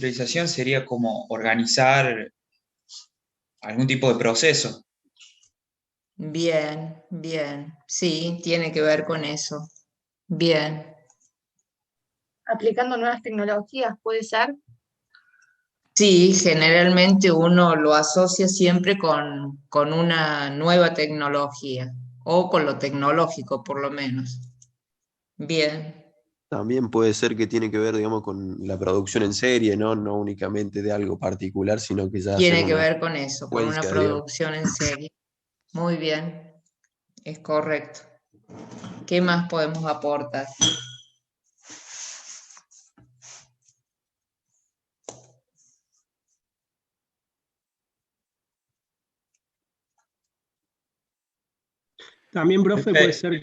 industrialización sería como organizar algún tipo de proceso. Bien, bien. Sí, tiene que ver con eso. Bien. Aplicando nuevas tecnologías, puede ser. Sí, generalmente uno lo asocia siempre con una nueva tecnología o con lo tecnológico por lo menos. Bien, También puede ser que tiene que ver, digamos, con la producción en serie, ¿no? No únicamente de algo particular, sino que ya hacer tiene que una ver con eso, con una secuencia, digamos. producción en serie. Muy bien, es correcto. ¿Qué más podemos aportar? También, profe, puede Perfecto. ser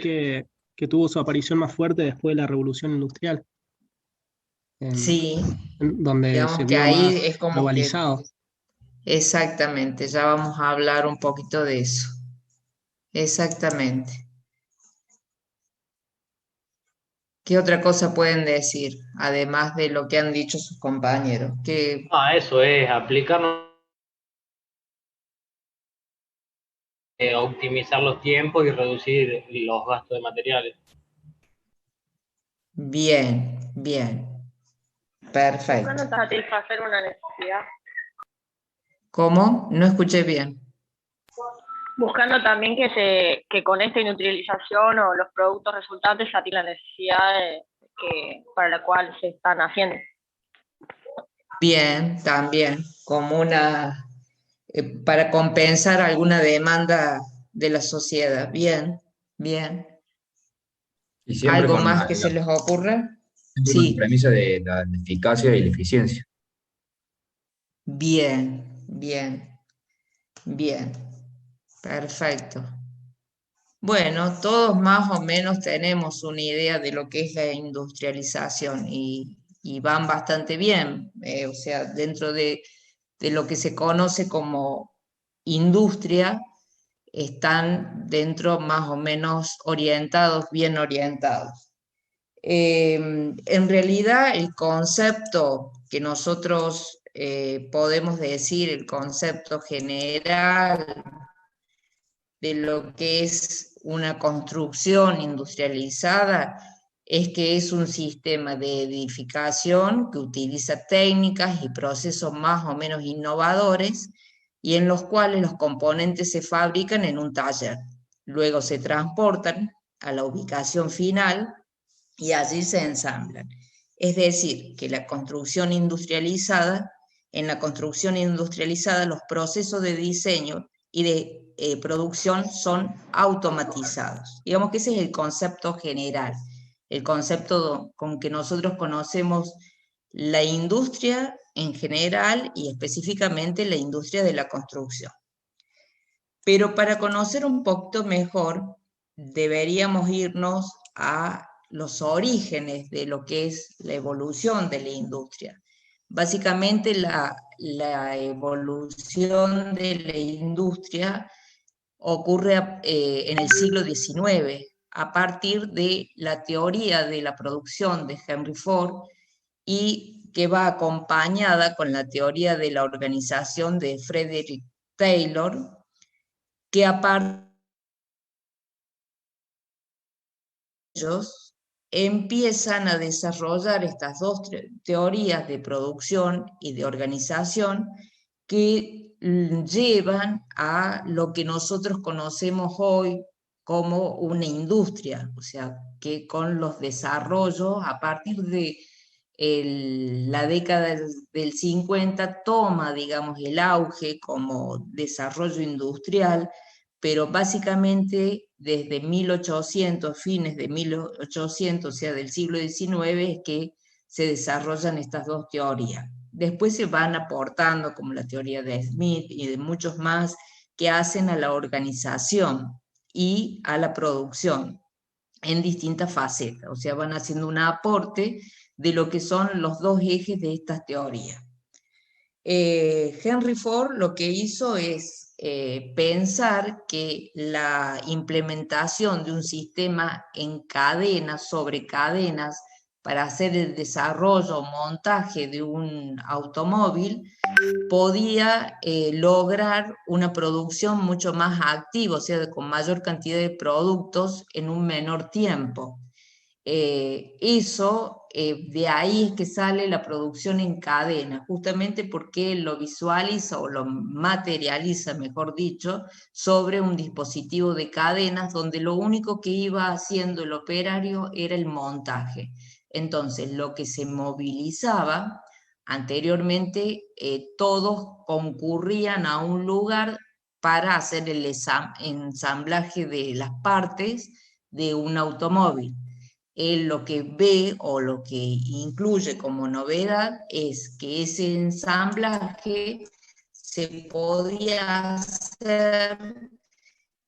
que tuvo su aparición más fuerte después de la Revolución Industrial, en- Sí, donde se digamos que vio ahí más es como que globalizado. exactamente, ya vamos a hablar un poquito de eso. Exactamente. ¿Qué otra cosa pueden decir, además de lo que han dicho sus compañeros? Que Ah, eso es, aplicarnos, optimizar los tiempos y reducir los gastos de materiales. bien, bien, perfecto. Buscando satisfacer una necesidad. ¿Cómo? No escuché bien. Buscando también que con esta industrialización o los productos resultantes satisfagan las necesidades para la cual se están haciendo. Bien, también, como una, para compensar alguna demanda de la sociedad. Bien, bien. Y siempre ¿Algo con más que se les ocurra? siempre con la Sí, premisa de la eficacia y la eficiencia. bien, bien, bien. Perfecto. Bueno, todos más o menos tenemos una idea de lo que es la industrialización y van bastante bien. O sea, dentro de lo que se conoce como industria, están dentro más o menos orientados, bien orientados. En realidad, el concepto que nosotros podemos decir, el concepto general de lo que es una construcción industrializada es que es un sistema de edificación que utiliza técnicas y procesos más o menos innovadores y en los cuales los componentes se fabrican en un taller. Luego se transportan a la ubicación final y allí se ensamblan. Es decir, que la construcción industrializada, en la construcción industrializada los procesos de diseño y de producción son automatizados. Digamos que ese es el concepto general, el concepto con que nosotros conocemos la industria en general y específicamente la industria de la construcción. Pero para conocer un poquito mejor, deberíamos irnos a los orígenes de lo que es la evolución de la industria. Básicamente la evolución de la industria ocurre en el siglo XIX, a partir de la teoría de la producción de Henry Ford y que va acompañada con la teoría de la organización de Frederick Taylor, que aparte de ellos empiezan a desarrollar estas dos teorías de producción y de organización que llevan a lo que nosotros conocemos hoy como una industria, o sea, que con los desarrollos a partir de la década del 50 toma, digamos, el auge como desarrollo industrial, pero básicamente desde 1800, fines de 1800, o sea, del siglo XIX, es que se desarrollan estas dos teorías. Después se van aportando, como la teoría de Smith y de muchos más, que hacen a la organización y a la producción en distintas facetas, o sea, van haciendo un aporte de lo que son los dos ejes de estas teorías. Henry Ford lo que hizo es pensar que la implementación de un sistema en cadenas, sobre cadenas, para hacer el desarrollo o montaje de un automóvil, podía lograr una producción mucho más activa, o sea, con mayor cantidad de productos en un menor tiempo. De ahí es que sale la producción en cadena, justamente porque lo visualiza o lo materializa, mejor dicho, sobre un dispositivo de cadenas donde lo único que iba haciendo el operario era el montaje. Entonces, lo que se movilizaba anteriormente, todos concurrían a un lugar para hacer el ensamblaje de las partes de un automóvil. Él lo que ve o lo que incluye como novedad es que ese ensamblaje se podía hacer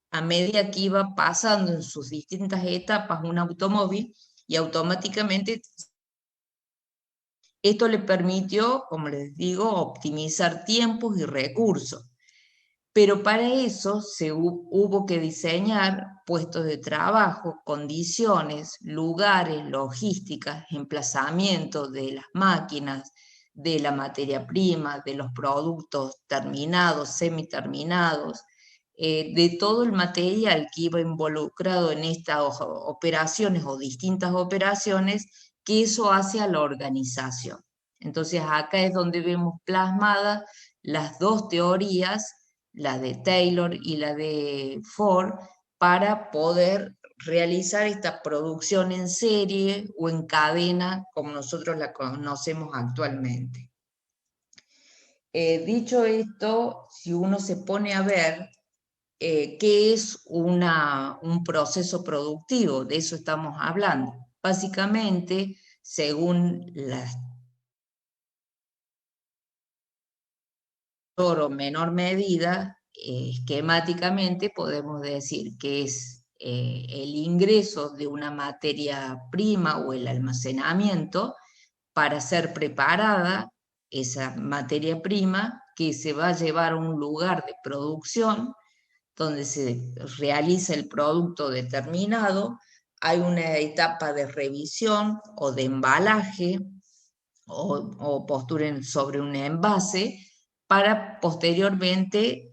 a medida que iba pasando en sus distintas etapas un automóvil, y automáticamente esto le permitió, como les digo, optimizar tiempos y recursos. Pero para eso hubo que diseñar puestos de trabajo, condiciones, lugares, logísticas, emplazamientos de las máquinas, de la materia prima, de los productos terminados, semiterminados, de todo el material que iba involucrado en estas operaciones o distintas operaciones, que eso hace a la organización. Entonces acá es donde vemos plasmadas las dos teorías, la de Taylor y la de Ford, para poder realizar esta producción en serie o en cadena, como nosotros la conocemos actualmente. Dicho esto, si uno se pone a ver qué es un proceso productivo, de eso estamos hablando. Básicamente, según las mayor o menor medida, esquemáticamente podemos decir que es el ingreso de una materia prima o el almacenamiento para ser preparada esa materia prima, que se va a llevar a un lugar de producción donde se realiza el producto determinado. Hay una etapa de revisión o de embalaje o postura sobre un envase, para posteriormente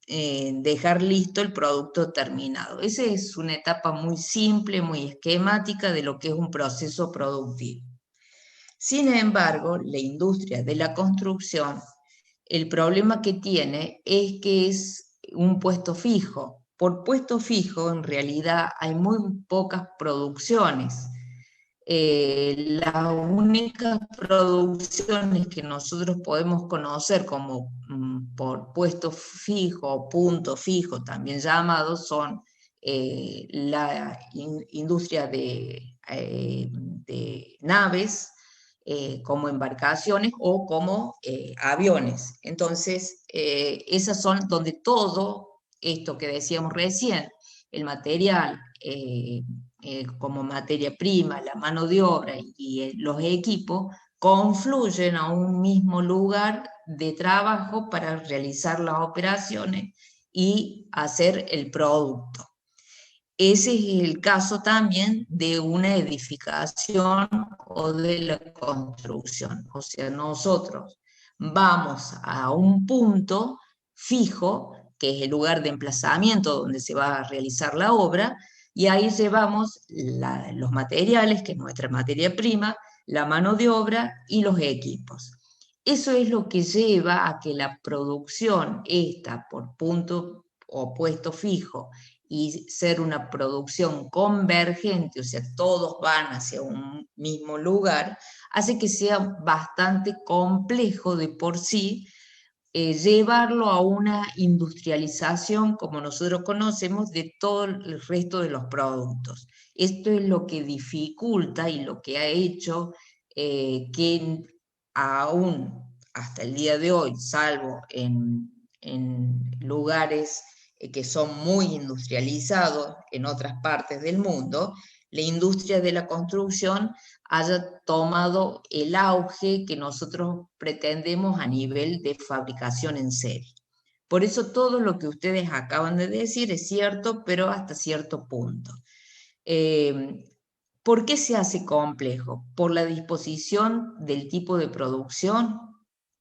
dejar listo el producto terminado. Esa es una etapa muy simple, muy esquemática de lo que es un proceso productivo. Sin embargo, la industria de la construcción, el problema que tiene es que es un puesto fijo. Por puesto fijo, en realidad, hay muy pocas producciones. Las únicas producciones que nosotros podemos conocer como por puesto fijo o punto fijo, también llamados, son la industria de naves, como embarcaciones o como aviones. Entonces, esas son donde todo esto que decíamos recién, el material, como materia prima, la mano de obra y los equipos, confluyen a un mismo lugar de trabajo para realizar las operaciones y hacer el producto. Ese es el caso también de una edificación o de la construcción. O sea, nosotros vamos a un punto fijo, que es el lugar de emplazamiento donde se va a realizar la obra, y ahí llevamos los materiales, que es nuestra materia prima, la mano de obra y los equipos. Eso es lo que lleva a que la producción, esta por punto o puesto fijo, y ser una producción convergente, o sea, todos van hacia un mismo lugar, hace que sea bastante complejo de por sí llevarlo a una industrialización, como nosotros conocemos, de todo el resto de los productos. Esto es lo que dificulta y lo que ha hecho que aún hasta el día de hoy, salvo en lugares que son muy industrializados en otras partes del mundo, la industria de la construcción haya tomado el auge que nosotros pretendemos a nivel de fabricación en serie. Por eso todo lo que ustedes acaban de decir es cierto, pero hasta cierto punto. ¿Por qué se hace complejo? Por la disposición del tipo de producción,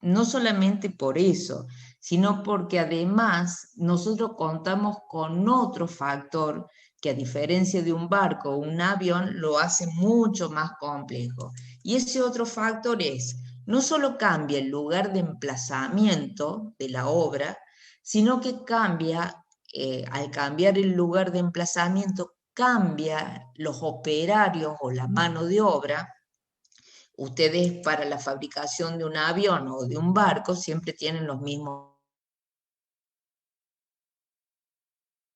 no solamente por eso, sino porque además nosotros contamos con otro factor que, a diferencia de un barco o un avión, lo hace mucho más complejo. Y ese otro factor es, no solo cambia el lugar de emplazamiento de la obra, sino que cambia, al cambiar el lugar de emplazamiento, cambia los operarios o la mano de obra. Ustedes, para la fabricación de un avión o de un barco, siempre tienen los mismos.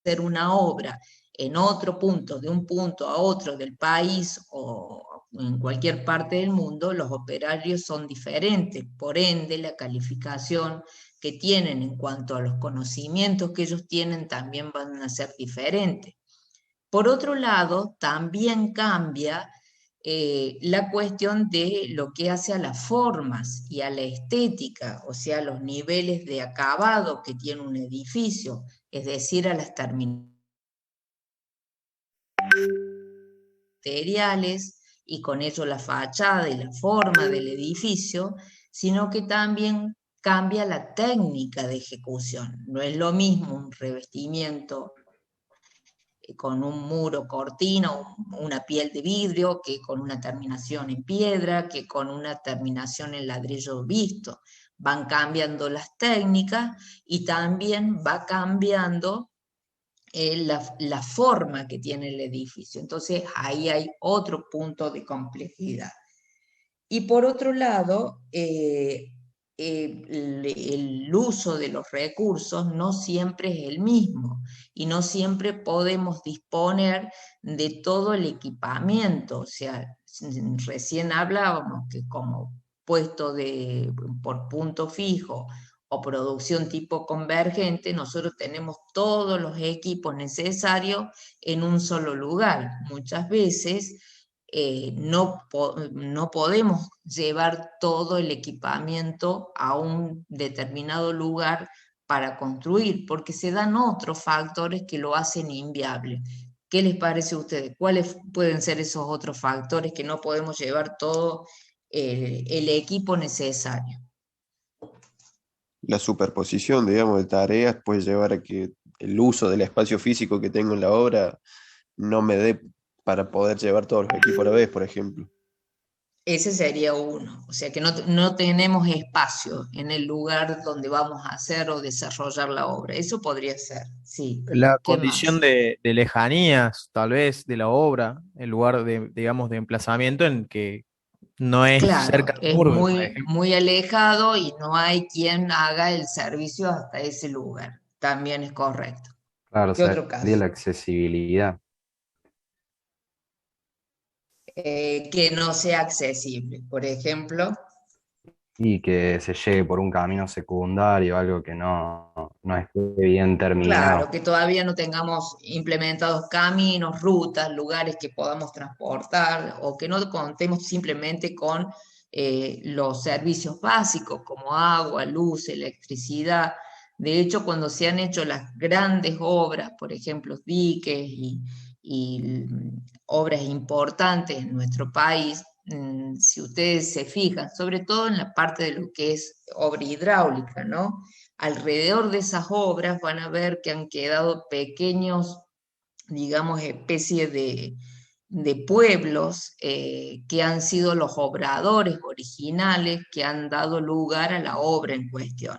Hacer una obra en otro punto, de un punto a otro del país o en cualquier parte del mundo, los operarios son diferentes. Por ende, la calificación que tienen en cuanto a los conocimientos que ellos tienen también van a ser diferentes. Por otro lado, también cambia la cuestión de lo que hace a las formas y a la estética, o sea, los niveles de acabado que tiene un edificio, es decir, a las materiales y con ello la fachada y la forma del edificio, sino que también cambia la técnica de ejecución. No es lo mismo un revestimiento con un muro cortina o una piel de vidrio, que con una terminación en piedra, que con una terminación en ladrillo visto. Van cambiando las técnicas y también va cambiando la forma que tiene el edificio. Entonces ahí hay otro punto de complejidad. Y por otro lado, el uso de los recursos no siempre es el mismo y no siempre podemos disponer de todo el equipamiento. O sea, recién hablábamos que como puesto por punto fijo o producción tipo convergente, nosotros tenemos todos los equipos necesarios en un solo lugar. Muchas veces no podemos llevar todo el equipamiento a un determinado lugar para construir, porque se dan otros factores que lo hacen inviable. ¿Qué les parece a ustedes? ¿Cuáles pueden ser esos otros factores que no podemos llevar todo el equipo necesario? La superposición, digamos, de tareas puede llevar a que el uso del espacio físico que tengo en la obra no me dé para poder llevar todos los equipos a la vez, por ejemplo. Ese sería uno, o sea que no tenemos espacio en el lugar donde vamos a hacer o desarrollar la obra. Eso podría ser, sí. La ¿Qué condición más? de lejanías, tal vez, de la obra, el lugar de, digamos, de emplazamiento en que no es Claro, cerca de es un urbe, por ejemplo. muy alejado y no hay quien haga el servicio hasta ese lugar. También es correcto. Claro, ¿Qué otro sería caso? la accesibilidad. Que no sea accesible, por ejemplo. Y que se llegue por un camino secundario, algo que no esté bien terminado. Claro, que todavía no tengamos implementados caminos, rutas, lugares que podamos transportar, o que no contemos simplemente con los servicios básicos como agua, luz, electricidad. De hecho, cuando se han hecho las grandes obras, por ejemplo, diques y obras importantes en nuestro país, si ustedes se fijan, sobre todo en la parte de lo que es obra hidráulica, ¿no? Alrededor de esas obras van a ver que han quedado pequeños, digamos, especies de pueblos que han sido los obradores originales que han dado lugar a la obra en cuestión.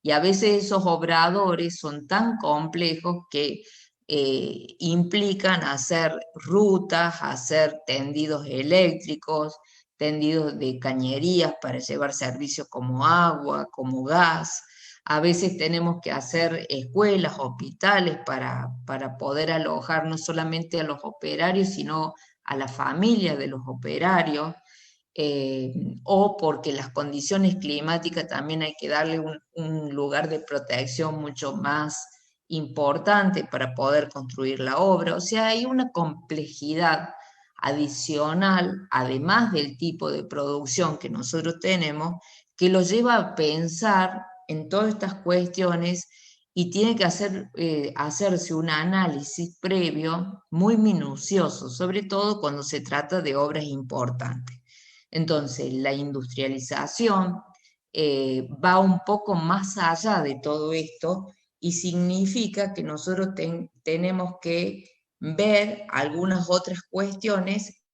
Y a veces esos obradores son tan complejos que implican hacer rutas, hacer tendidos eléctricos, tendidos de cañerías para llevar servicios como agua, como gas. A veces tenemos que hacer escuelas, hospitales para poder alojar no solamente a los operarios, sino a la familia de los operarios, o porque las condiciones climáticas también hay que darle un lugar de protección mucho más importante para poder construir la obra. O sea, hay una complejidad adicional, además del tipo de producción que nosotros tenemos, que lo lleva a pensar en todas estas cuestiones y tiene que hacerse un análisis previo muy minucioso, sobre todo cuando se trata de obras importantes. Entonces, la industrialización va un poco más allá de todo esto y significa que nosotros tenemos que ver algunas otras cuestiones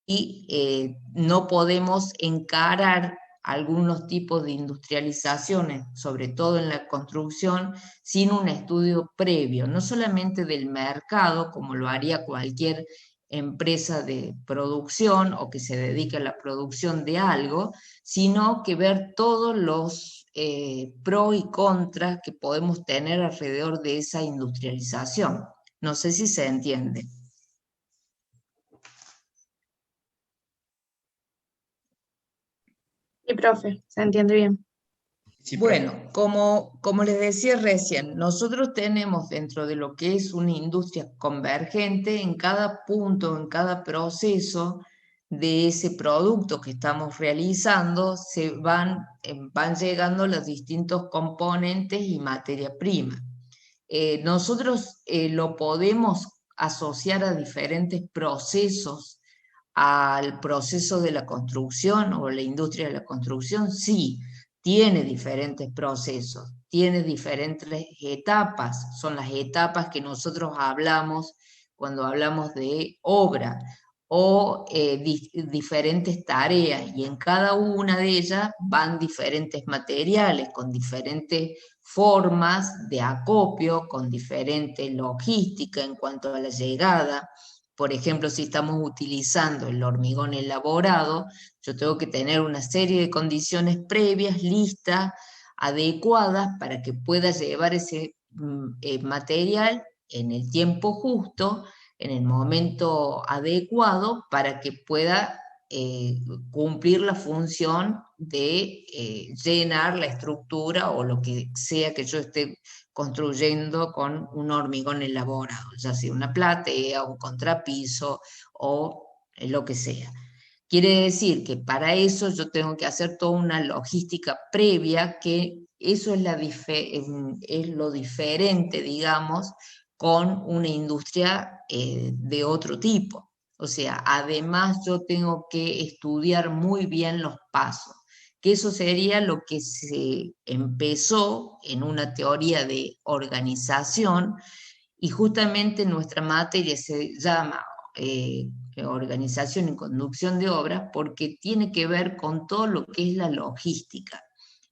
y no podemos encarar algunos tipos de industrializaciones, sobre todo en la construcción, sin un estudio previo, no solamente del mercado, como lo haría cualquier empresa de producción o que se dedique a la producción de algo, sino que ver todos los pros y contras que podemos tener alrededor de esa industrialización. No sé si se entiende. Sí, profe, se entiende bien. Sí, Bueno, como les decía recién, nosotros tenemos dentro de lo que es una industria convergente, en cada punto, en cada proceso de ese producto que estamos realizando, van llegando los distintos componentes y materia prima. Nosotros lo podemos asociar a diferentes procesos, al proceso de la construcción o la industria de la construcción, sí, tiene diferentes procesos, tiene diferentes etapas, son las etapas que nosotros hablamos cuando hablamos de obra o diferentes tareas, y en cada una de ellas van diferentes materiales con diferentes formas de acopio, con diferente logística en cuanto a la llegada. Por ejemplo, si estamos utilizando el hormigón elaborado, yo tengo que tener una serie de condiciones previas, listas, adecuadas, para que pueda llevar ese material en el tiempo justo, en el momento adecuado, para que pueda cumplir la función de llenar la estructura o lo que sea que yo esté construyendo con un hormigón elaborado, ya sea una platea, un contrapiso o lo que sea. Quiere decir que para eso yo tengo que hacer toda una logística previa, que eso es lo diferente, digamos, con una industria de otro tipo. O sea, además yo tengo que estudiar muy bien los pasos, que eso sería lo que se empezó en una teoría de organización, y justamente nuestra materia se llama organización y conducción de obras porque tiene que ver con todo lo que es la logística.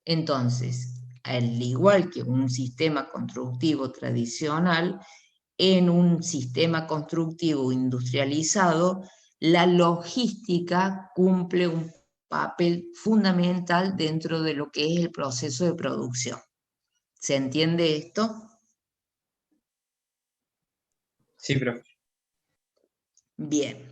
Entonces, al igual que un sistema constructivo tradicional, en un sistema constructivo industrializado, la logística cumple un papel fundamental dentro de lo que es el proceso de producción. ¿Se entiende esto? Sí, profe. Bien.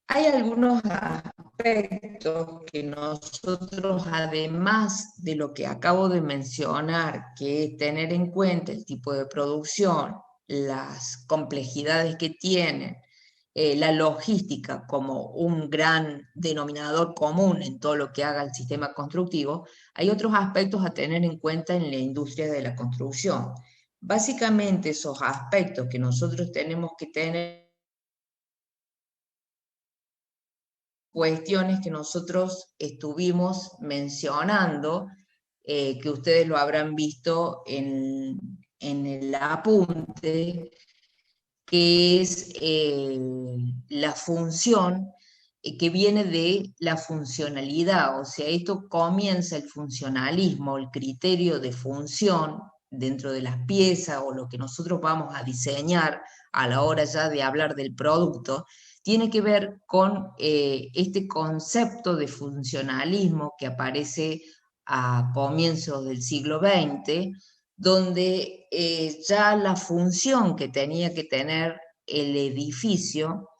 Hay algunos aspectos que nosotros, además de lo que acabo de mencionar, que es tener en cuenta el tipo de producción, las complejidades que tienen, la logística como un gran denominador común en todo lo que haga el sistema constructivo, hay otros aspectos a tener en cuenta en la industria de la construcción. Básicamente esos aspectos que nosotros tenemos que tener, cuestiones que nosotros estuvimos mencionando, que ustedes lo habrán visto en el apunte, que es la función que viene de la funcionalidad. O sea, esto comienza el funcionalismo, el criterio de función dentro de las piezas o lo que nosotros vamos a diseñar a la hora ya de hablar del producto, tiene que ver con este concepto de funcionalismo que aparece a comienzos del siglo XX, donde ya la función que tenía que tener el edificio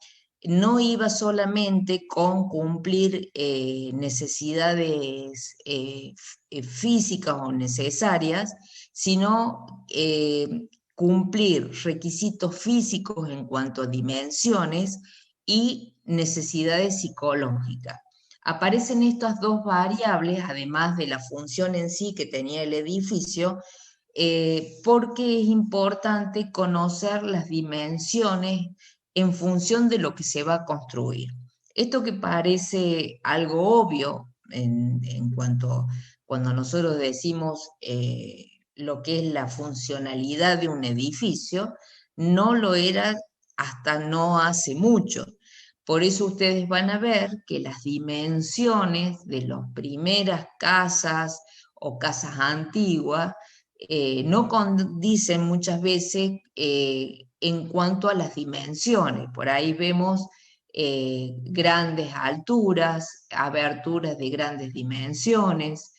no iba solamente con cumplir necesidades físicas o necesarias, sino cumplir requisitos físicos en cuanto a dimensiones y necesidades psicológicas. aparecen estas dos variables, además de la función en sí que tenía el edificio, porque es importante conocer las dimensiones en función de lo que se va a construir. Esto que parece algo obvio en cuanto cuando nosotros decimos lo que es la funcionalidad de un edificio, no lo era hasta no hace mucho. Por eso ustedes van a ver que las dimensiones de las primeras casas o casas antiguas no condicen muchas veces en cuanto a las dimensiones. Por ahí vemos grandes alturas, aberturas de grandes dimensiones,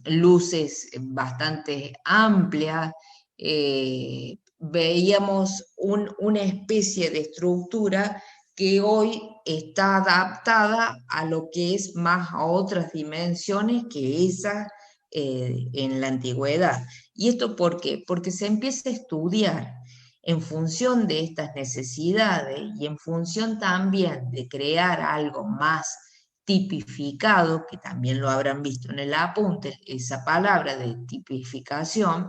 luces bastante amplias, veíamos una especie de estructura que hoy está adaptada a lo que es más a otras dimensiones que esas en la antigüedad. ¿Y esto por qué? Porque se empieza a estudiar en función de estas necesidades y en función también de crear algo más tipificado, que también lo habrán visto en el apunte, esa palabra de tipificación,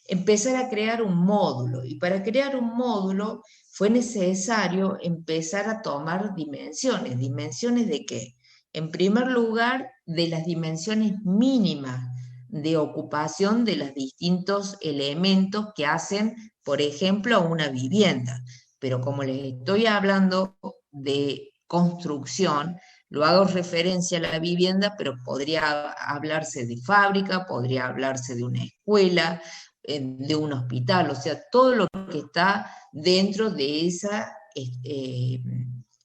empezar a crear un módulo. Y para crear un módulo fue necesario empezar a tomar dimensiones. ¿Dimensiones de qué? En primer lugar, de las dimensiones mínimas de ocupación de los distintos elementos que hacen, por ejemplo, una vivienda. Pero como les estoy hablando de construcción, lo hago referencia a la vivienda, pero podría hablarse de fábrica, podría hablarse de una escuela, de un hospital, o sea, todo lo que está dentro de esa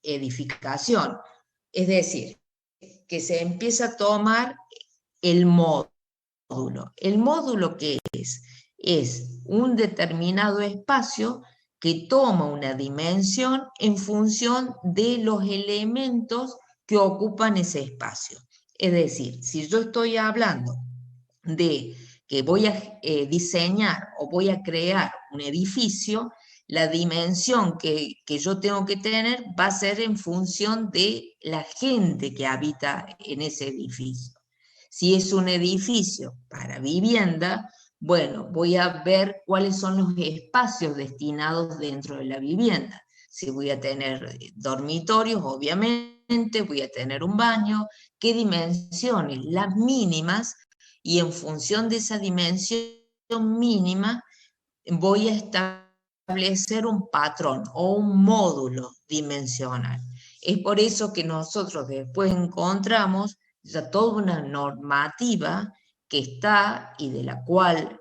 edificación. Es decir, que se empieza a tomar el módulo. ¿El módulo qué es? Es un determinado espacio que toma una dimensión en función de los elementos que ocupan ese espacio. Es decir, si yo estoy hablando de que voy a diseñar o voy a crear un edificio, la dimensión que yo tengo que tener va a ser en función de la gente que habita en ese edificio. Si es un edificio para vivienda, bueno, voy a ver cuáles son los espacios destinados dentro de la vivienda. Si voy a tener dormitorios, obviamente, voy a tener un baño, qué dimensiones, las mínimas, y en función de esa dimensión mínima voy a establecer un patrón o un módulo dimensional. Es por eso que nosotros después encontramos ya toda una normativa que está y de la cual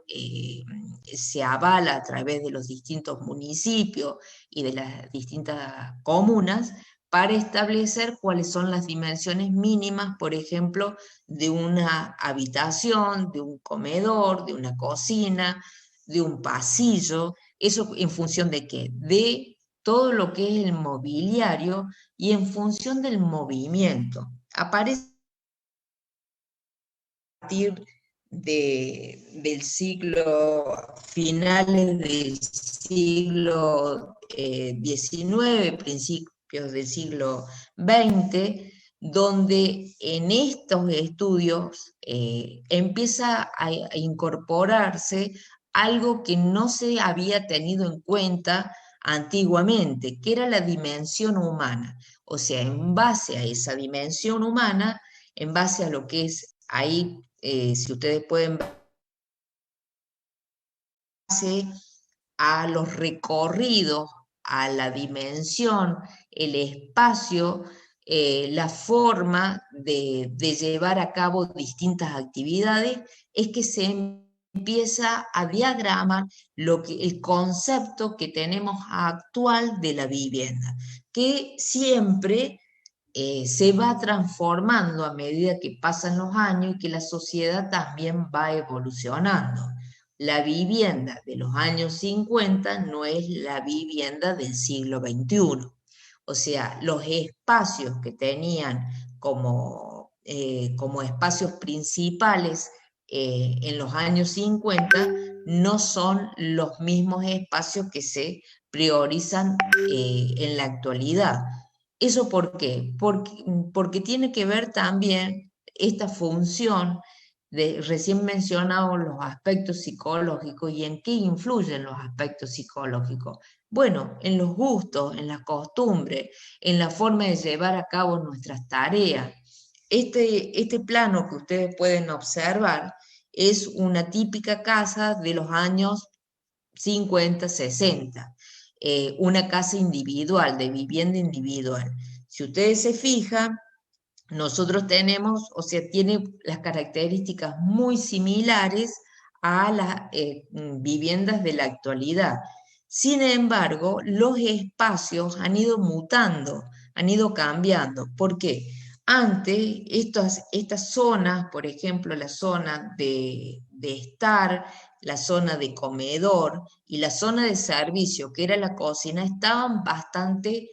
se avala a través de los distintos municipios y de las distintas comunas para establecer cuáles son las dimensiones mínimas, por ejemplo, de una habitación, de un comedor, de una cocina, de un pasillo. ¿Eso en función de qué? De todo lo que es el mobiliario y en función del movimiento. Aparece a partir del siglo, finales del siglo XIX, principios del siglo XX, donde en estos estudios empieza a incorporarse algo que no se había tenido en cuenta antiguamente, que era la dimensión humana. O sea, en base a esa dimensión humana, en base a lo que es ahí, si ustedes pueden ver, a los recorridos, a la dimensión, el espacio, la forma de llevar a cabo distintas actividades, es que se empieza a diagramar el concepto que tenemos actual de la vivienda, que siempre se va transformando a medida que pasan los años y que la sociedad también va evolucionando. La vivienda de los años 50 no es la vivienda del siglo XXI. O sea, los espacios que tenían como espacios principales en los años 50 no son los mismos espacios que se priorizan en la actualidad. ¿Eso por qué? Porque tiene que ver también esta función de recién mencionado los aspectos psicológicos y en qué influyen los aspectos psicológicos. Bueno, en los gustos, en las costumbres, en la forma de llevar a cabo nuestras tareas. Este plano que ustedes pueden observar es una típica casa de los años 50, 60, una casa individual, de vivienda individual. Si ustedes se fijan, nosotros tenemos, o sea, tiene las características muy similares a las viviendas de la actualidad. Sin embargo, los espacios han ido mutando, han ido cambiando. ¿Por qué? Antes, estas zonas, por ejemplo, la zona de estar, la zona de comedor y la zona de servicio, que era la cocina, estaban bastante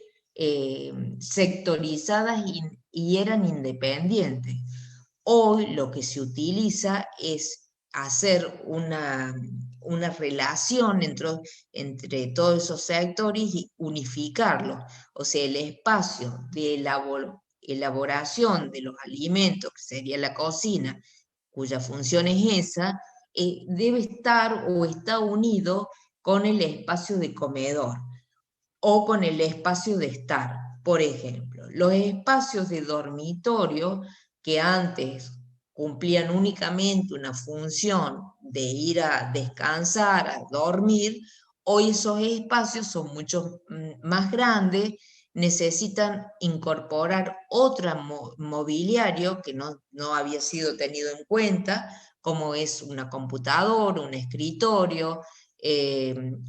sectorizadas y eran independientes. Hoy lo que se utiliza es hacer una relación entre todos esos sectores y unificarlos. O sea, el espacio de elaboración de los alimentos, que sería la cocina, cuya función es esa, debe estar o está unido con el espacio de comedor o con el espacio de estar. Por ejemplo, los espacios de dormitorio que antes cumplían únicamente una función de ir a descansar, a dormir, hoy esos espacios son mucho más grandes, necesitan incorporar otro mobiliario que no había sido tenido en cuenta, como es una computadora, un escritorio,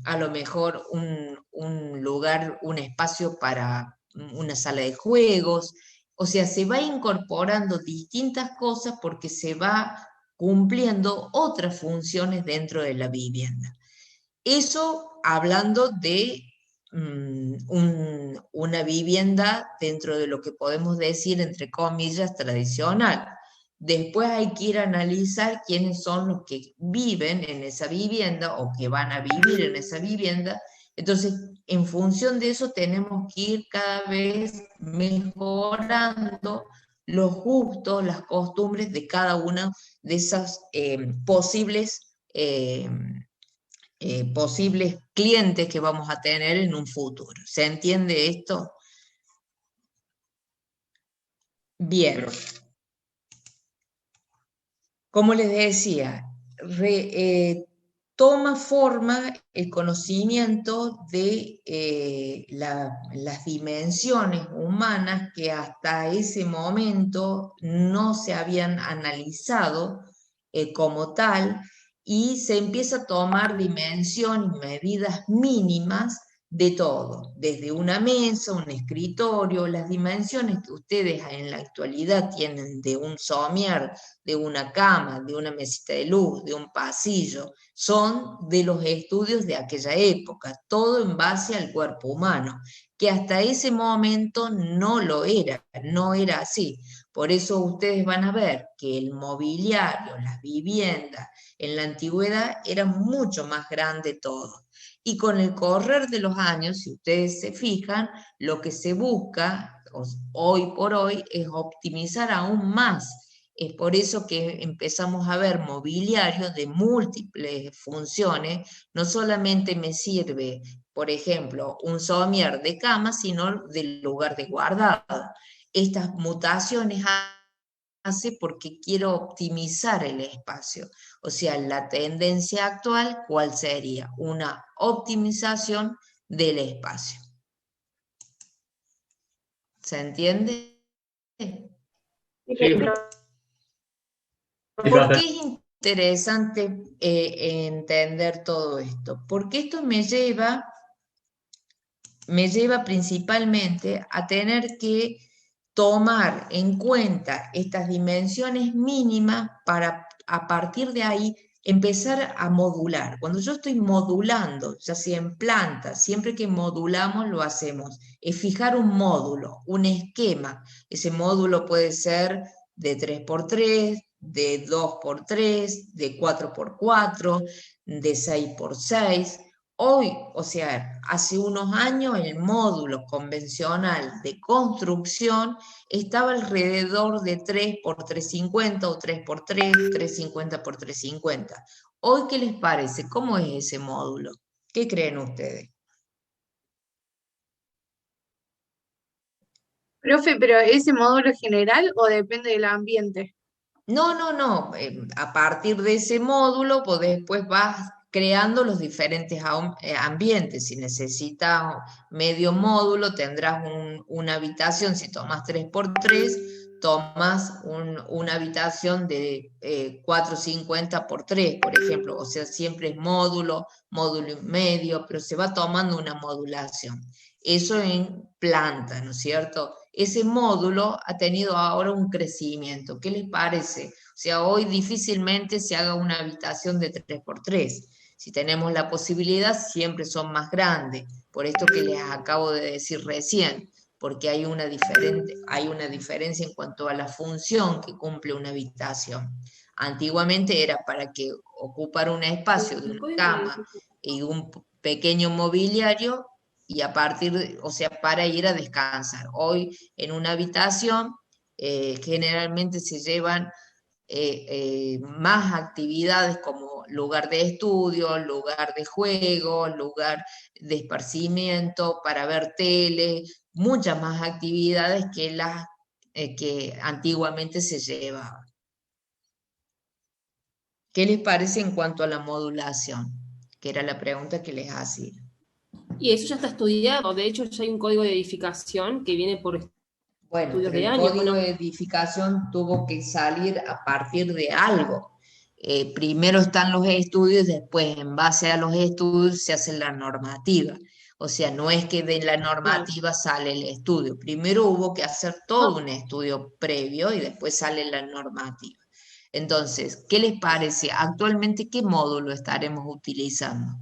a lo mejor un lugar, un espacio para una sala de juegos. O sea, se va incorporando distintas cosas porque se va cumpliendo otras funciones dentro de la vivienda. Eso hablando de una vivienda dentro de lo que podemos decir, entre comillas, tradicional. Después hay que ir a analizar quiénes son los que viven en esa vivienda o que van a vivir en esa vivienda. Entonces, en función de eso tenemos que ir cada vez mejorando los gustos, las costumbres de cada una de esas posibles clientes que vamos a tener en un futuro. ¿Se entiende esto? Bien. Como les decía, toma forma el conocimiento de las dimensiones humanas que hasta ese momento no se habían analizado como tal, y se empieza a tomar dimensión y medidas mínimas de todo, desde una mesa, un escritorio, las dimensiones que ustedes en la actualidad tienen de un somier, de una cama, de una mesita de luz, de un pasillo, son de los estudios de aquella época, todo en base al cuerpo humano, que hasta ese momento no lo era, no era así. Por eso ustedes van a ver que el mobiliario, las viviendas, en la antigüedad era mucho más grande todo. Y con el correr de los años, si ustedes se fijan, lo que se busca hoy por hoy es optimizar aún más. Es por eso que empezamos a ver mobiliario de múltiples funciones. No solamente me sirve, por ejemplo, un somier de cama, sino del lugar de guardado. Estas mutaciones hace porque quiero optimizar el espacio. O sea, la tendencia actual, ¿cuál sería? Una optimización del espacio. ¿Se entiende? Sí. ¿Por qué es interesante entender todo esto? Porque esto me lleva principalmente a tener que tomar en cuenta estas dimensiones mínimas para a partir de ahí empezar a modular. Cuando yo estoy modulando, ya sea en planta, siempre que modulamos lo hacemos, es fijar un módulo, un esquema. Ese módulo puede ser de 3x3, de 2x3, de 4x4, de 6x6, Hoy, o sea, hace unos años el módulo convencional de construcción estaba alrededor de 3 por 350 o 3 por 3, 350 por 350. Hoy, ¿qué les parece? ¿Cómo es ese módulo? ¿Qué creen ustedes? Profe, pero ¿ese módulo es general o depende del ambiente? No, no, no. A partir de ese módulo, pues después vas creando los diferentes ambientes. Si necesitas medio módulo, tendrás una habitación. Si tomas 3 por 3, tomas una habitación de 450 por 3, por ejemplo. O sea, siempre es módulo, módulo y medio, pero se va tomando una modulación. Eso en planta, ¿no es cierto? Ese módulo ha tenido ahora un crecimiento. ¿Qué les parece? O sea, hoy difícilmente se haga una habitación de 3 por 3. Si tenemos la posibilidad, siempre son más grandes. Por esto que les acabo de decir recién, porque hay una diferencia en cuanto a la función que cumple una habitación. Antiguamente era para que ocupara un espacio de una cama y un pequeño mobiliario, y a partir o sea, para ir a descansar. Hoy en una habitación generalmente se llevan más actividades como lugar de estudio, lugar de juego, lugar de esparcimiento, para ver tele, muchas más actividades que las que antiguamente se llevaban. ¿Qué les parece en cuanto a la modulación? Que era la pregunta que les hacía. Y eso ya está estudiado, de hecho ya hay un código de edificación que viene por Bueno, estudios pero de el años. código de edificación tuvo que salir a partir de algo. Primero están los estudios, después en base a los estudios se hace la normativa. O sea, no es que de la normativa sale el estudio. Primero hubo que hacer todo un estudio previo y después sale la normativa. Entonces, ¿qué les parece? Actualmente, ¿qué módulo estaremos utilizando?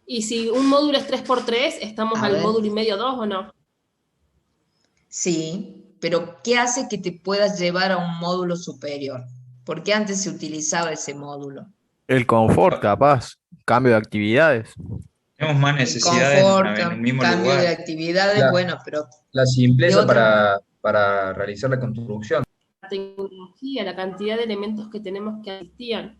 Y si un módulo es 3 por 3, ¿estamos A al ver. módulo y medio 2 o no? Sí, pero ¿qué hace que te puedas llevar a un módulo superior? Porque antes se utilizaba ese módulo. El confort, capaz, cambio de actividades. Tenemos más El necesidades confort, en el mismo cambio de lugar. actividades, La- bueno, pero La de simpleza otra para realizar la construcción. La tecnología, la cantidad de elementos que tenemos que existían.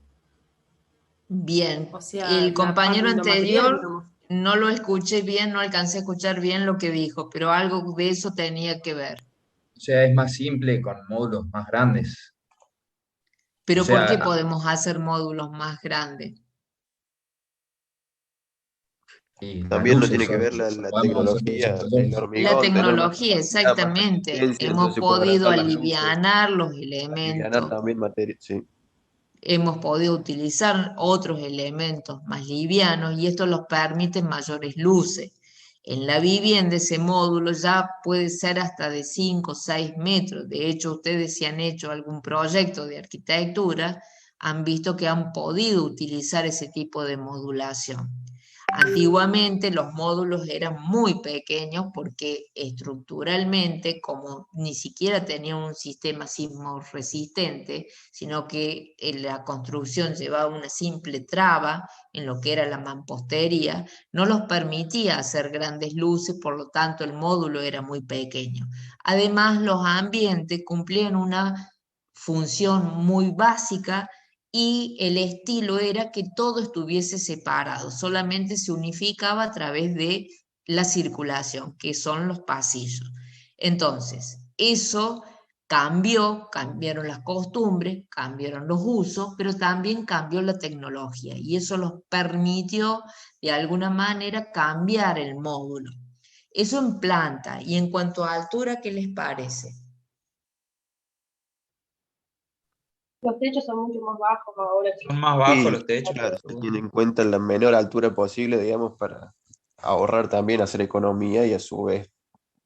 bien. O sea, El la compañero parte de lo material, anterior digamos. no lo escuché bien, no alcancé a escuchar bien lo que dijo, pero algo de eso tenía que ver. O sea, es más simple con módulos más grandes. Pero O ¿por qué sea, podemos hacer módulos más grandes? y las También no luces tiene que son, ver la podemos hacer tecnología luces del mayores. La hormigón, tener más tecnología, capacidad, más exactamente. resistencia, Hemos entonces puedo podido agrandar las luces, alivianar los alivianar elementos. también materia, sí. Hemos podido utilizar otros elementos más livianos y esto nos permite mayores luces. En la vivienda ese módulo ya puede ser hasta de 5 o 6 metros. De hecho, ustedes si han hecho algún proyecto de arquitectura, han visto que han podido utilizar ese tipo de modulación. Antiguamente los módulos eran muy pequeños porque estructuralmente, como ni siquiera tenían un sistema sismo resistente, sino que la construcción llevaba una simple traba en lo que era la mampostería, no los permitía hacer grandes luces, por lo tanto el módulo era muy pequeño. Además, los ambientes cumplían una función muy básica y el estilo era que todo estuviese separado, solamente se unificaba a través de la circulación, que son los pasillos. Entonces, eso cambiaron las costumbres, cambiaron los usos, pero también cambió la tecnología y eso los permitió de alguna manera cambiar el módulo. Eso en planta. Y en cuanto a altura, ¿qué les parece? Los techos son mucho más bajos ahora. Son más bajos Sí, los techos. claro, se tiene en cuenta la menor altura posible, digamos, para ahorrar también, hacer economía y a su vez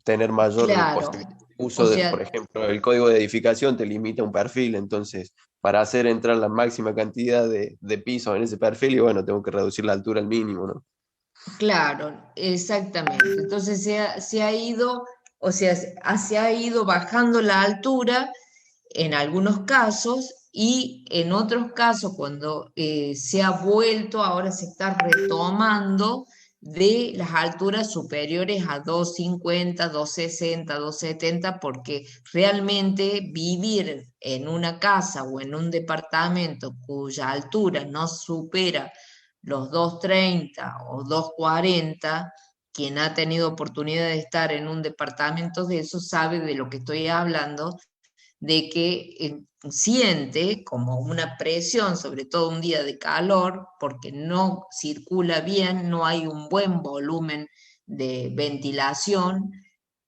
tener mayor Claro, posibilidad de o uso de, por sea, ejemplo, el código de edificación te limita un perfil, entonces para hacer entrar la máxima cantidad de pisos en ese perfil, y bueno, tengo que reducir la altura al mínimo, ¿no? claro, exactamente. Entonces se ha ido, o sea, se ha ido bajando la altura en algunos casos y en otros casos, cuando se ha vuelto, ahora se está retomando de las alturas superiores a 250, 260, 270, porque realmente vivir en una casa o en un departamento cuya altura no supera los 230 o 240, quien ha tenido oportunidad de estar en un departamento de eso sabe de lo que estoy hablando, de que siente como una presión, sobre todo un día de calor, porque no circula bien, no hay un buen volumen de ventilación.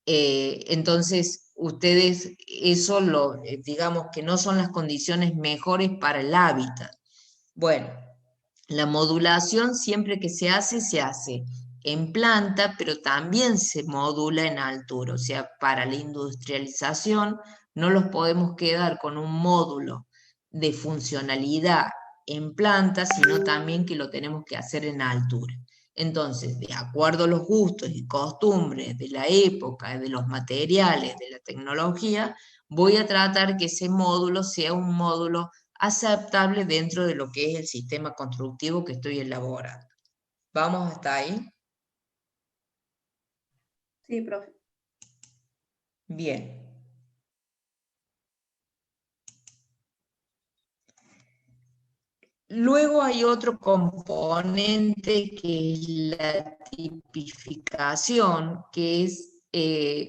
Entonces, ustedes, eso digamos que no son las condiciones mejores para el hábitat. Bueno, la modulación siempre que se hace en planta, pero también se modula en altura. O sea, para la industrialización no los podemos quedar con un módulo de funcionalidad en planta, sino también que lo tenemos que hacer en altura. Entonces, de acuerdo a los gustos y costumbres de la época, de los materiales, de la tecnología, voy a tratar que ese módulo sea un módulo aceptable dentro de lo que es el sistema constructivo que estoy elaborando. ¿Vamos hasta ahí? Sí, profe. Bien. Luego hay otro componente que es la tipificación, que es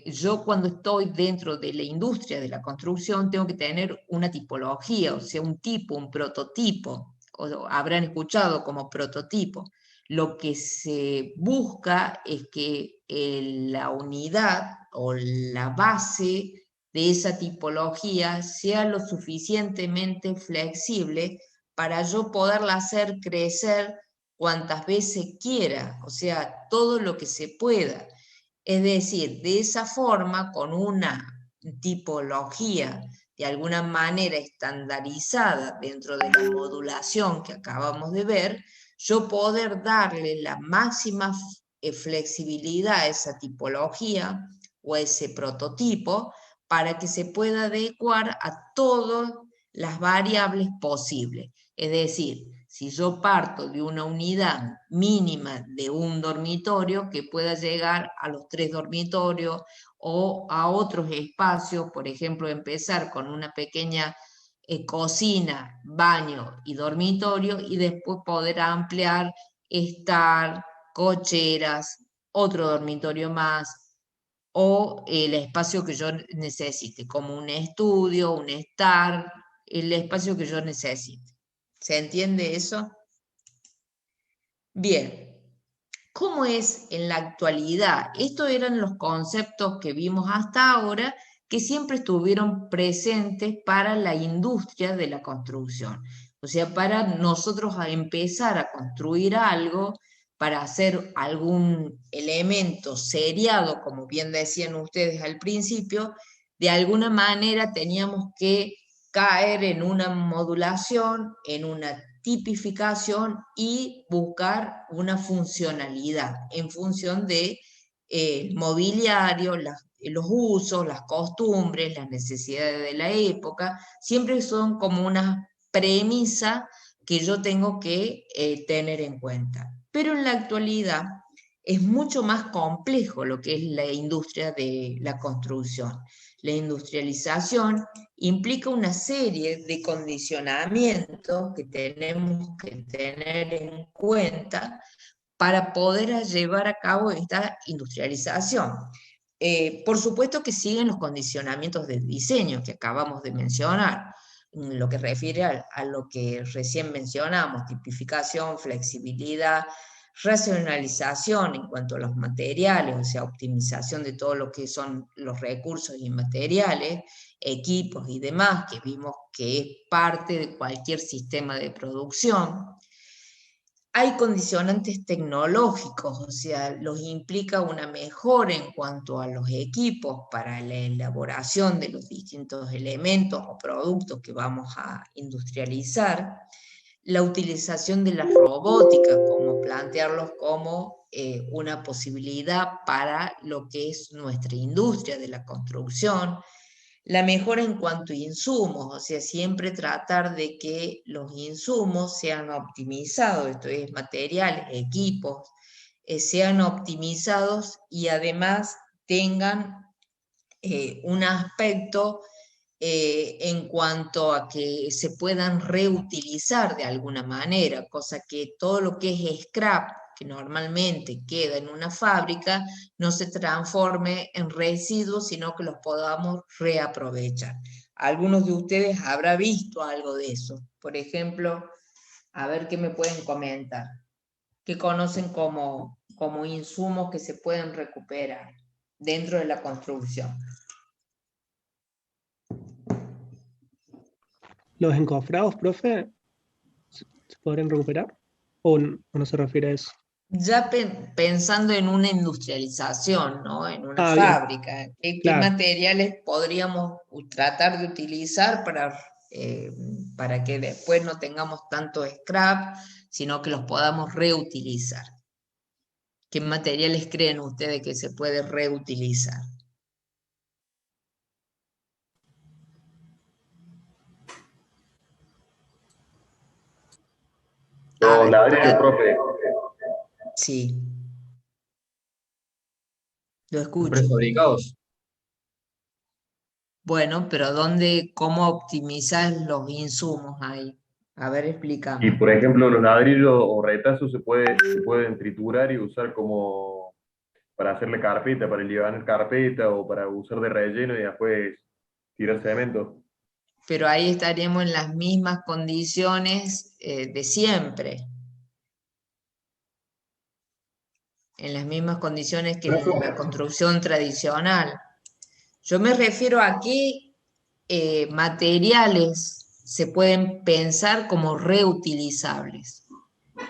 yo cuando estoy dentro de la industria de la construcción tengo que tener una tipología, o sea, un tipo, un prototipo, o habrán escuchado como prototipo. Lo que se busca es que la unidad o la base de esa tipología sea lo suficientemente flexible para yo poderla hacer crecer cuantas veces quiera, o sea, todo lo que se pueda. Es decir, de esa forma, con una tipología de alguna manera estandarizada dentro de la modulación que acabamos de ver, yo poder darle la máxima flexibilidad a esa tipología o a ese prototipo para que se pueda adecuar a todas las variables posibles. Es decir, si yo parto de una unidad mínima de un dormitorio que pueda llegar a los 3 dormitorios o a otros espacios, por ejemplo, empezar con una pequeña cocina, baño y dormitorio y después poder ampliar, estar, cocheras, otro dormitorio más o el espacio que yo necesite, como un estudio, un estar, el espacio que yo necesite. ¿Se entiende eso? Bien, ¿cómo es en la actualidad? Estos eran los conceptos que vimos hasta ahora que siempre estuvieron presentes para la industria de la construcción. O sea, para nosotros empezar a construir algo, para hacer algún elemento seriado, como bien decían ustedes al principio, de alguna manera teníamos que caer en una modulación, en una tipificación y buscar una funcionalidad en función de mobiliario, los usos, las costumbres, las necesidades de la época, siempre son como una premisa que yo tengo que tener en cuenta. Pero en la actualidad es mucho más complejo lo que es la industria de la construcción. La industrialización implica una serie de condicionamientos que tenemos que tener en cuenta para poder llevar a cabo esta industrialización. Por supuesto que siguen los condicionamientos de diseño que acabamos de mencionar, en lo que refiere a lo que recién mencionamos, tipificación, flexibilidad, racionalización en cuanto a los materiales, o sea, optimización de todo lo que son los recursos y materiales, equipos y demás, que vimos que es parte de cualquier sistema de producción. Hay condicionantes tecnológicos, o sea, los implica una mejora en cuanto a los equipos para la elaboración de los distintos elementos o productos que vamos a industrializar. La utilización de la robótica, como plantearlos como una posibilidad para lo que es nuestra industria de la construcción, La mejora en cuanto a insumos, o sea, siempre tratar de que los insumos sean optimizados, esto es, materiales, equipos, sean optimizados y además tengan un aspecto en cuanto a que se puedan reutilizar de alguna manera, cosa que todo lo que es scrap, que normalmente queda en una fábrica, no se transforme en residuos, sino que los podamos reaprovechar. Algunos de ustedes habrán visto algo de eso. Por ejemplo, a ver qué me pueden comentar. ¿Qué conocen como insumos que se pueden recuperar dentro de la construcción? ¿Los encofrados, profe, se podrían recuperar? ¿O no se refiere a eso? Ya pensando en una industrialización, ¿no? En una Bien. fábrica, ¿qué Claro. materiales podríamos tratar de utilizar para que después no tengamos tanto scrap, sino que los podamos reutilizar? ¿Qué materiales creen ustedes que se puede reutilizar? Los ladrillos, profe. Sí. Lo escucho. Prefabricados. Bueno, pero ¿cómo optimizar los insumos ahí? A ver, explícame. Y por ejemplo, los ladrillos o retazos se pueden triturar y usar como para hacerle carpeta, para llevar carpeta o para usar de relleno y después tirar cemento. Pero ahí estaríamos en las mismas condiciones de siempre. En las mismas condiciones que la construcción tradicional. Yo me refiero a qué materiales se pueden pensar como reutilizables.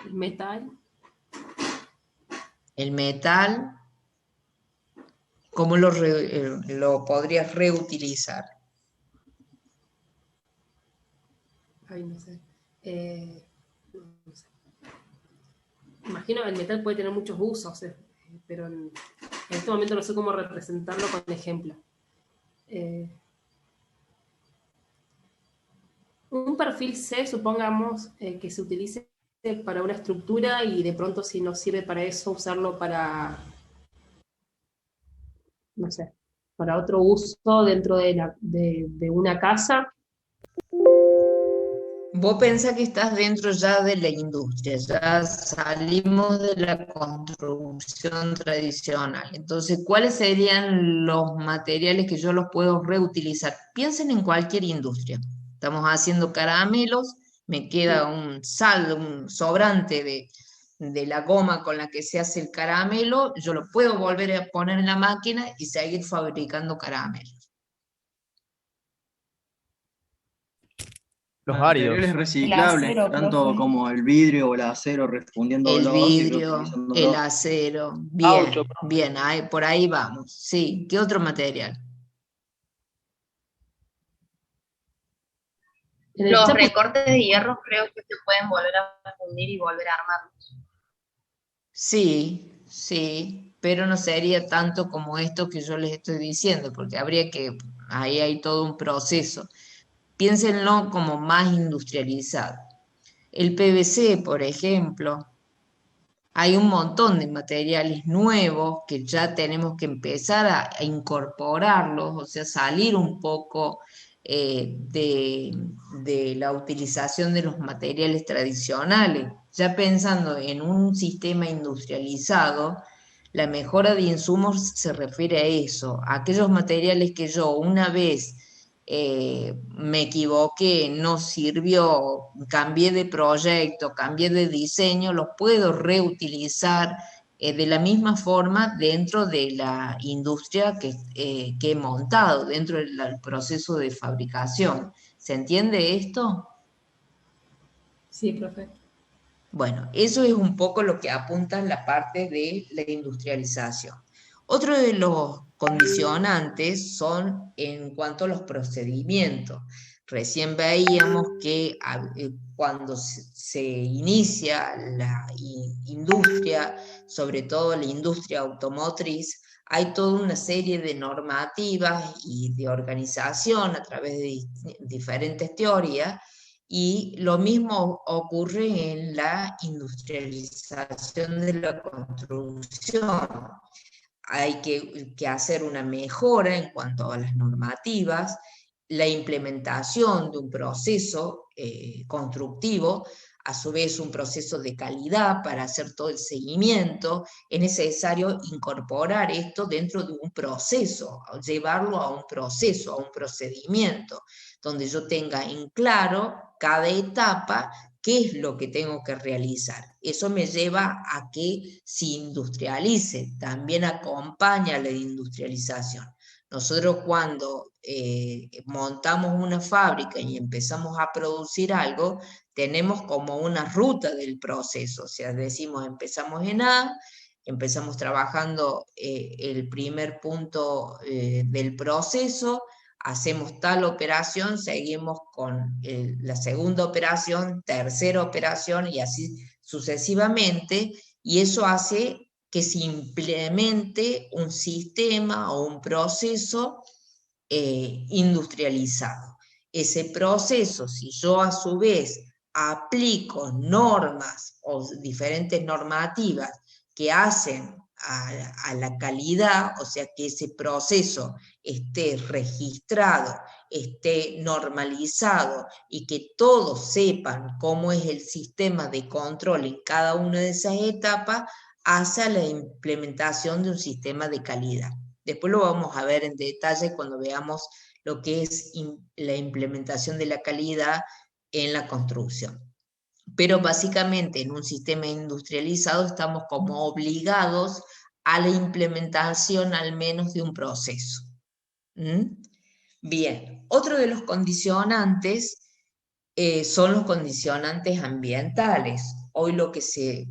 El metal. El metal, ¿cómo lo podrías reutilizar? Ay, no sé. No sé. Imagino que el metal puede tener muchos usos, pero en este momento no sé cómo representarlo con ejemplo. Un perfil C, supongamos, que se utilice para una estructura y de pronto si no sirve para eso, usarlo para, no sé, para otro uso dentro de una casa. Vos pensás que estás dentro ya de la industria, ya salimos de la construcción tradicional. Entonces, ¿cuáles serían los materiales que yo los puedo reutilizar? Piensen en cualquier industria. Estamos haciendo caramelos, me queda un saldo, un sobrante de la goma con la que se hace el caramelo, yo lo puedo volver a poner en la máquina y seguir fabricando caramelos. Los áridos. Materiales reciclables, acero, tanto profe. como el vidrio o el acero, refundiéndolos El y vidrio, reutilizándolos. el acero, bien, bien, por ahí vamos. Sí, ¿qué otro material? Los recortes de hierro creo que se pueden volver a fundir y volver a armarlos. Sí, sí, pero no sería tanto como esto que yo les estoy diciendo, porque ahí hay todo un proceso. Piénsenlo como más industrializado. El PVC, por ejemplo, hay un montón de materiales nuevos que ya tenemos que empezar a incorporarlos, o sea, salir un poco de la utilización de los materiales tradicionales. Ya pensando en un sistema industrializado, la mejora de insumos se refiere a eso, a aquellos materiales que yo una vez me equivoqué, no sirvió, cambié de proyecto, cambié de diseño, los puedo reutilizar de la misma forma dentro de la industria que he montado, dentro del proceso de fabricación. ¿Se entiende esto? Sí, profe. Bueno, eso es un poco lo que apunta la parte de la industrialización. Otro de los condicionantes son en cuanto a los procedimientos. Recién veíamos que cuando se inicia la industria, sobre todo la industria automotriz, hay toda una serie de normativas y de organización a través de diferentes teorías, y lo mismo ocurre en la industrialización de la construcción. Hay que hacer una mejora en cuanto a las normativas, la implementación de un proceso constructivo, a su vez un proceso de calidad para hacer todo el seguimiento. Es necesario incorporar esto dentro de un proceso, llevarlo a un proceso, a un procedimiento, donde yo tenga en claro cada etapa qué es lo que tengo que realizar. Eso me lleva a que se industrialice, también acompaña la industrialización. Nosotros cuando montamos una fábrica y empezamos a producir algo, tenemos como una ruta del proceso, o sea, decimos empezamos en A, empezamos trabajando el primer punto del proceso, hacemos tal operación, seguimos con la segunda operación, tercera operación y así sucesivamente, y eso hace que se implemente un sistema o un proceso industrializado. Ese proceso, si yo a su vez aplico normas o diferentes normativas que hacen a la calidad, o sea, que ese proceso esté registrado, esté normalizado y que todos sepan cómo es el sistema de control en cada una de esas etapas, hacia la implementación de un sistema de calidad. Después lo vamos a ver en detalle cuando veamos lo que es la implementación de la calidad en la construcción. Pero básicamente en un sistema industrializado estamos como obligados a la implementación al menos de un proceso. Bien, otro de los condicionantes son los condicionantes ambientales. Hoy lo que se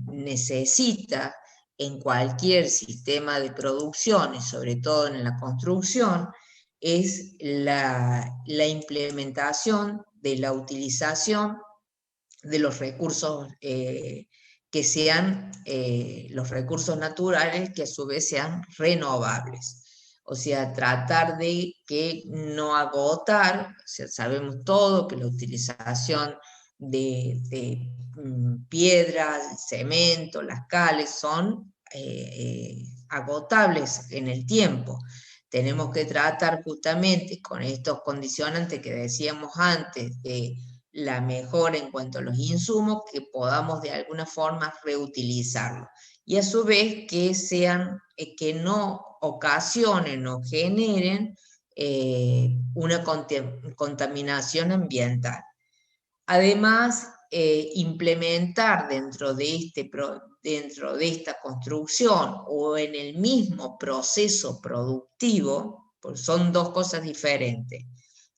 necesita en cualquier sistema de producción, y sobre todo en la construcción, es la implementación de la utilización de los recursos que sean los recursos naturales, que a su vez sean renovables. O sea, tratar de que no agotar, o sea, sabemos todo que la utilización de piedras, cemento, las cales son agotables en el tiempo. Tenemos que tratar justamente con estos condicionantes que decíamos antes, de la mejora en cuanto a los insumos, que podamos de alguna forma reutilizarlos. Y a su vez que sean, que no ocasionen o generen una contaminación ambiental. Además, implementar dentro de esta construcción o en el mismo proceso productivo, pues son dos cosas diferentes.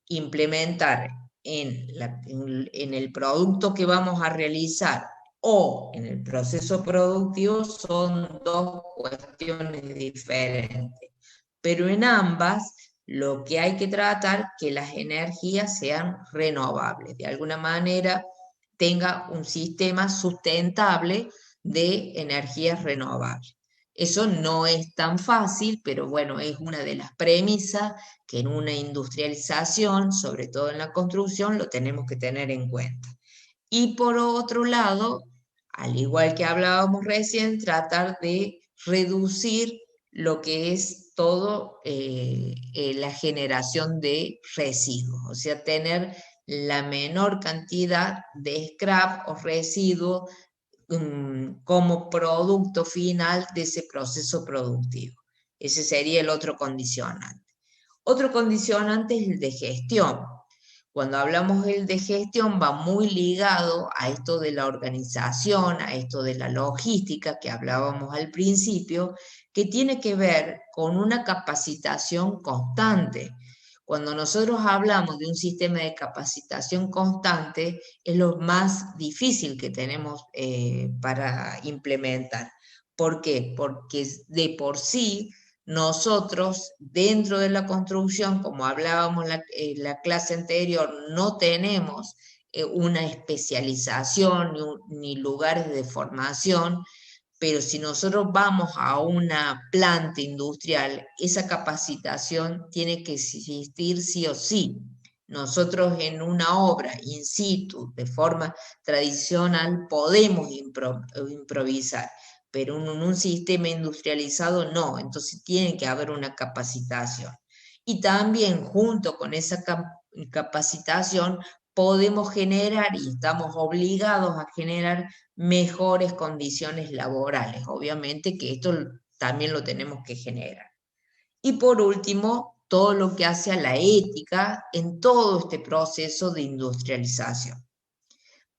Implementar en el producto que vamos a realizar o en el proceso productivo son dos cuestiones diferentes. Pero en ambas, lo que hay que tratar que las energías sean renovables, de alguna manera tenga un sistema sustentable de energías renovables. Eso no es tan fácil, pero bueno, es una de las premisas que en una industrialización, sobre todo en la construcción, lo tenemos que tener en cuenta. Y por otro lado, al igual que hablábamos recién, tratar de reducir lo que es todo la generación de residuos, o sea, tener la menor cantidad de scrap o residuos como producto final de ese proceso productivo. Ese sería el otro condicionante. Otro condicionante es el de gestión. Cuando hablamos del de gestión va muy ligado a esto de la organización, a esto de la logística que hablábamos al principio, que tiene que ver con una capacitación constante. Cuando nosotros hablamos de un sistema de capacitación constante, es lo más difícil que tenemos para implementar. ¿Por qué? Porque de por sí Nosotros, dentro de la construcción, como hablábamos en la clase anterior, no tenemos una especialización ni lugares de formación, pero si nosotros vamos a una planta industrial, esa capacitación tiene que existir sí o sí. Nosotros en una obra in situ, de forma tradicional, podemos improvisar, pero en un sistema industrializado no, entonces tiene que haber una capacitación. Y también junto con esa capacitación podemos generar, y estamos obligados a generar, mejores condiciones laborales. Obviamente que esto también lo tenemos que generar. Y por último, todo lo que hace a la ética en todo este proceso de industrialización.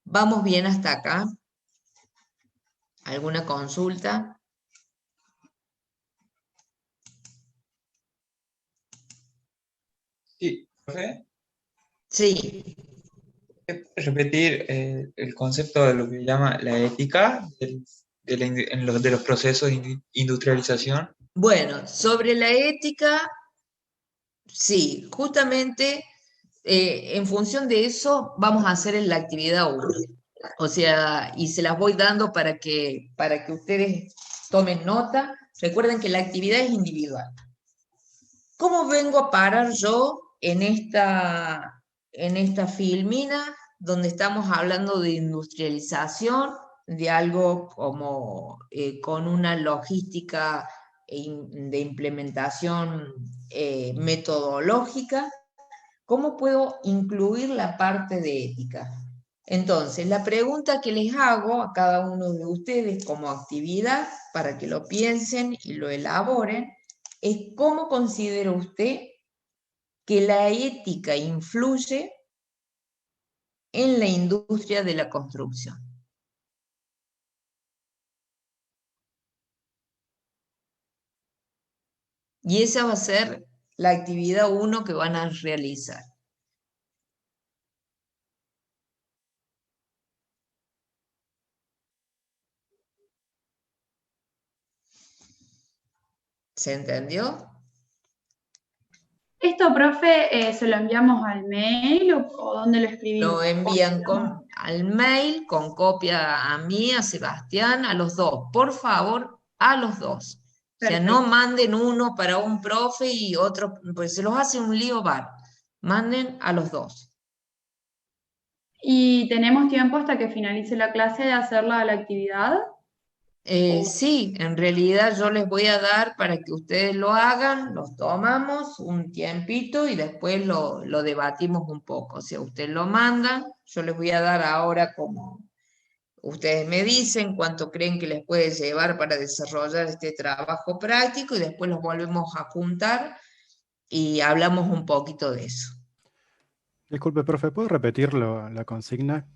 ¿Vamos bien hasta acá? ¿Alguna consulta? Sí, profe. Sí. Repetir el concepto de lo que llama la ética de los procesos de industrialización. Bueno, sobre la ética, sí, justamente en función de eso vamos a hacer en la actividad 1. O sea, y se las voy dando para que ustedes tomen nota. Recuerden que la actividad es individual. ¿Cómo vengo a parar yo en esta filmina donde estamos hablando de industrialización, de algo como con una logística de implementación metodológica? ¿Cómo puedo incluir la parte de ética? Entonces, la pregunta que les hago a cada uno de ustedes como actividad, para que lo piensen y lo elaboren, es ¿cómo considera usted que la ética influye en la industria de la construcción? Y esa va a ser la actividad 1 que van a realizar. ¿Se entendió? ¿Esto, profe, se lo enviamos al mail o dónde lo escribimos? Lo envían al mail con copia a mí, a Sebastián, a los dos. Por favor, a los dos. O sea, no manden uno para un profe y otro, pues se los hace un lío bar. Manden a los dos. ¿Y tenemos tiempo hasta que finalice la clase de hacer la actividad? Sí, en realidad yo les voy a dar para que ustedes lo hagan, los tomamos un tiempito y después lo debatimos un poco. O sea, ustedes lo mandan, yo les voy a dar ahora como ustedes me dicen cuánto creen que les puede llevar para desarrollar este trabajo práctico y después los volvemos a juntar y hablamos un poquito de eso. Disculpe, profe, ¿puedo repetir la consigna?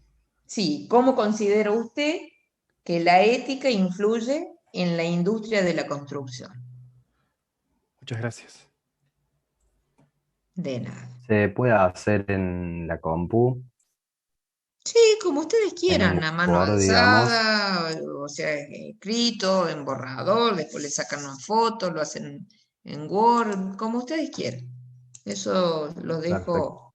Sí, ¿cómo considera usted que la ética influye en la industria de la construcción? Muchas gracias. De nada. ¿Se puede hacer en la compu? Sí, como ustedes quieran, a mano Word, alzada, o sea, escrito, en borrador, después le sacan una foto, lo hacen en Word, como ustedes quieran. Eso los dejo.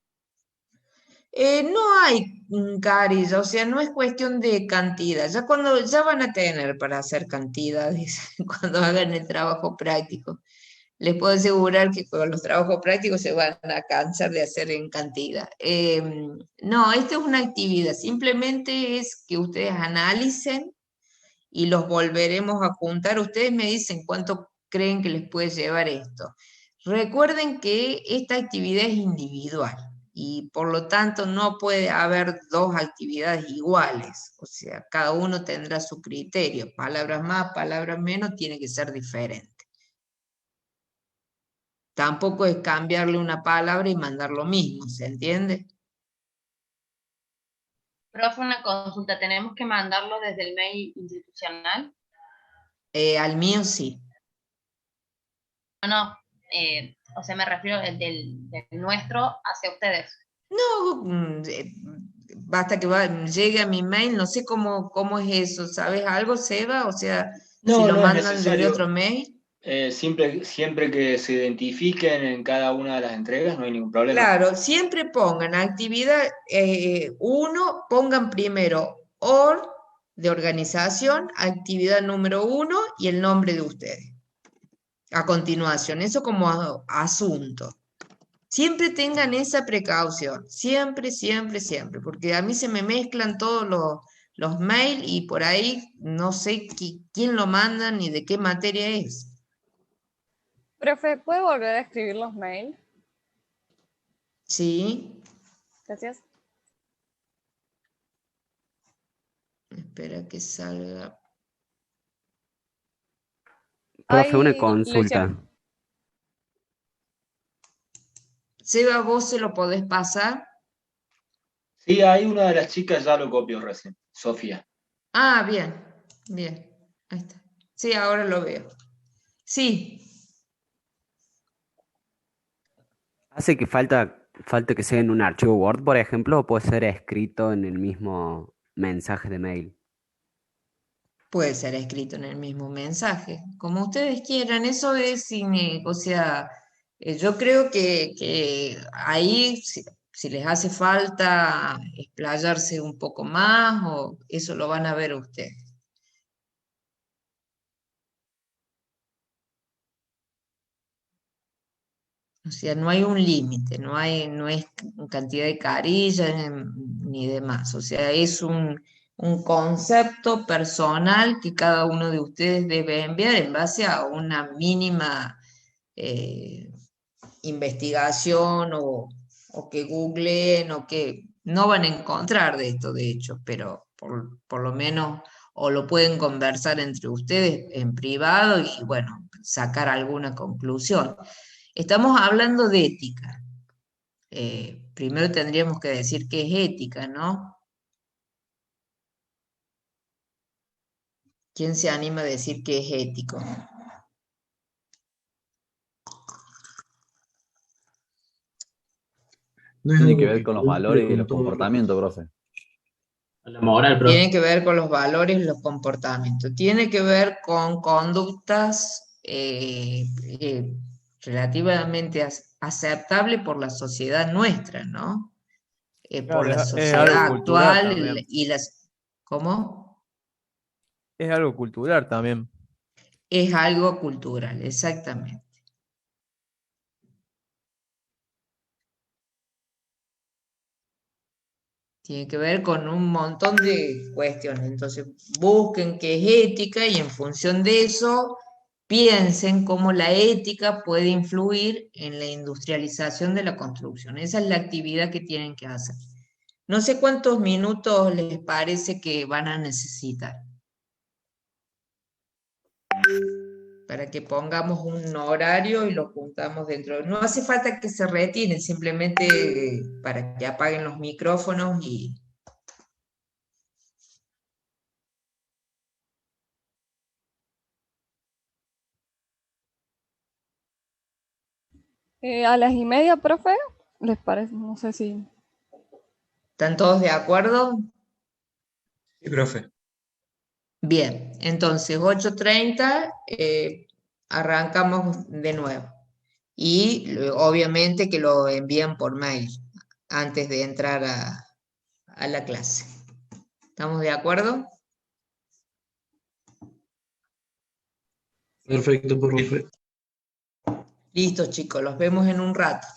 No hay carilla, o sea, no es cuestión de cantidad. Ya van a tener para hacer cantidades cuando hagan el trabajo práctico. Les puedo asegurar que con los trabajos prácticos se van a cansar de hacer en cantidad. No, esta es una actividad, simplemente es que ustedes analicen y los volveremos a juntar. Ustedes me dicen cuánto creen que les puede llevar esto. Recuerden que esta actividad es individual y por lo tanto no puede haber dos actividades iguales. O sea, cada uno tendrá su criterio. Palabras más, palabras menos, tiene que ser diferente. Tampoco es cambiarle una palabra y mandar lo mismo, ¿se entiende? Profe, una consulta, ¿tenemos que mandarlo desde el mail institucional? Al mío sí. No, o sea, me refiero del nuestro hacia ustedes. No, basta que llegue a mi mail, no sé cómo es eso, ¿sabes algo, Seba? O sea, No, si lo no es mandan desde necesario. otro mail. Siempre que se identifiquen en cada una de las entregas, no hay ningún problema. Claro, siempre pongan actividad 1, pongan primero de organización, actividad número 1 y el nombre de ustedes. A continuación, eso como asunto. Siempre tengan esa precaución, siempre, siempre, siempre, porque a mí se me mezclan todos los mails y por ahí no sé quién lo manda ni de qué materia es. Profe, ¿puede volver a escribir los mails? Sí, Gracias. espera que salga. Profe, una Ay, consulta. Seba, ¿vos se lo podés pasar? Sí, hay una de las chicas ya lo copió recién, Sofía. Ah, bien, bien. Ahí está. Sí, ahora lo veo. Sí, ¿Hace que falta que sea en un archivo Word, por ejemplo, o puede ser escrito en el mismo mensaje de mail? puede ser escrito en el mismo mensaje, como ustedes quieran. Eso es, o sea, yo creo que ahí, si les hace falta explayarse un poco más, o eso lo van a ver ustedes. O sea, no hay un límite, no es cantidad de carillas ni demás. O sea, es un concepto personal que cada uno de ustedes debe enviar en base a una mínima investigación o que googleen o que no van a encontrar de esto, de hecho, pero por lo menos o lo pueden conversar entre ustedes en privado y bueno, sacar alguna conclusión. Estamos hablando de ética. Primero tendríamos que decir qué es ética, ¿no? ¿Quién se anima a decir qué es ético? No es Tiene algo que ver que con los cumple valores y con los todos los comportamientos, profe. La moral, profe. Tiene que ver con los valores y los comportamientos. Tiene que ver con conductas relativamente aceptables por la sociedad nuestra, ¿no? Por Claro, la es algo sociedad cultural actual también. y las... ¿Cómo? Es algo cultural también. Es algo cultural, exactamente. Tiene que ver con un montón de cuestiones. Entonces, busquen qué es ética y en función de eso, piensen cómo la ética puede influir en la industrialización de la construcción. Esa es la actividad que tienen que hacer. No sé cuántos minutos les parece que van a necesitar para que pongamos un horario y lo juntamos dentro. No hace falta que se retiren, simplemente para que apaguen los micrófonos y... A las 1:30, profe, ¿les parece? No sé si... ¿Están todos de acuerdo? Sí, profe. Bien, entonces 8:30 arrancamos de nuevo. Y obviamente que lo envían por mail antes de entrar a la clase. ¿Estamos de acuerdo? Perfecto, profe. Listo, chicos, los vemos en un rato.